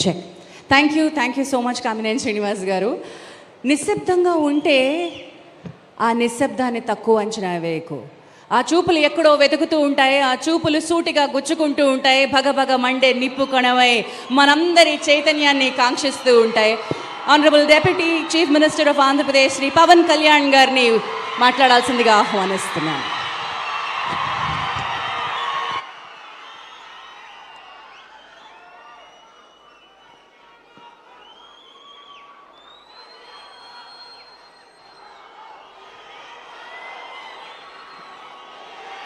Check. Thank you so much Kamineni Srinivas garu. నిశ్శబ్దంగా ఉంటే ఆ నిశ్శబ్దాన్ని తక్కువ అంచనా వేయకు. ఆ చూపులు ఎక్కడో వెతుకుతూ ఉంటాయి, ఆ చూపులు సూటిగా గుచ్చుకుంటూ ఉంటాయి, భగభగ మండే నిప్పు కణమై మనందరి చైతన్యాన్ని కాంక్షిస్తూ ఉంటాయి. Honourable deputy chief minister of Andhra Pradesh Shri Pawan Kalyan గారిని మాట్లాడాల్సిందిగా ఆహ్వానిస్తున్నాను.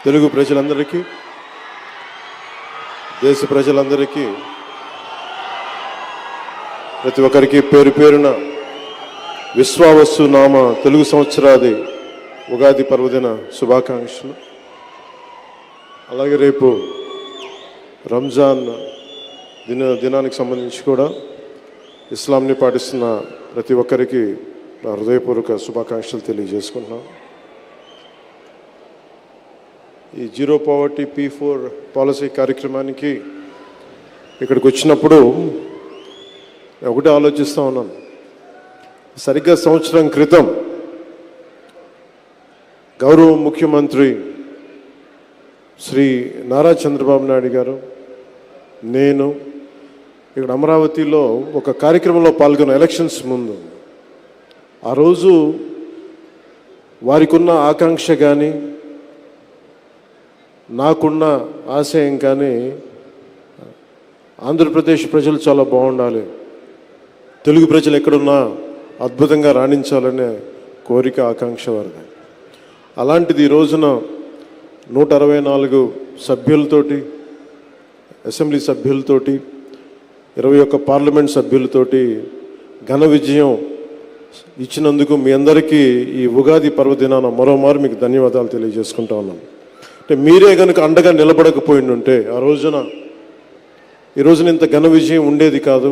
తెలుగు ప్రజలందరికీ, దేశ ప్రజలందరికీ, ప్రతి ఒక్కరికి పేరు పేరున విశ్వావసు నామ తెలుగు సంవత్సరాది ఉగాది పర్వదిన శుభాకాంక్షలు. అలాగే రేపు రంజాన్ దినానికి సంబంధించి కూడా ఇస్లాంని పాటిస్తున్న ప్రతి ఒక్కరికి నా హృదయపూర్వక శుభాకాంక్షలు తెలియజేసుకుంటున్నాను. ఈ జీరో పావర్టీ P4 పాలసీ కార్యక్రమానికి ఇక్కడికి వచ్చినప్పుడు ఒకటే ఆలోచిస్తూ ఉన్నాను. సరిగ్గా సంవత్సరం క్రితం గౌరవ ముఖ్యమంత్రి శ్రీ నారా చంద్రబాబు నాయుడు గారు, నేను ఇక్కడ అమరావతిలో ఒక కార్యక్రమంలో పాల్గొన్న ఎలక్షన్స్ ముందు, ఆ రోజు వారికి ఉన్న ఆకాంక్ష కానీ నాకున్న ఆశయం కానీ ఆంధ్రప్రదేశ్ ప్రజలు చాలా బాగుండాలి, తెలుగు ప్రజలు ఎక్కడున్నా అద్భుతంగా రాణించాలనే కోరిక, ఆకాంక్ష వారిది. అలాంటిది ఈ రోజున 164 సభ్యులతోటి, అసెంబ్లీ సభ్యులతోటి, 21 పార్లమెంట్ సభ్యులతోటి ఘన విజయం ఇచ్చినందుకు మీ అందరికీ ఈ ఉగాది పర్వదినాన మరోమారు మీకు ధన్యవాదాలు తెలియజేసుకుంటా ఉన్నాను. అంటే మీరే కనుక అండగా నిలబడకపోయిండుంటే ఈ రోజున ఇంత ఘన విజయం ఉండేది కాదు.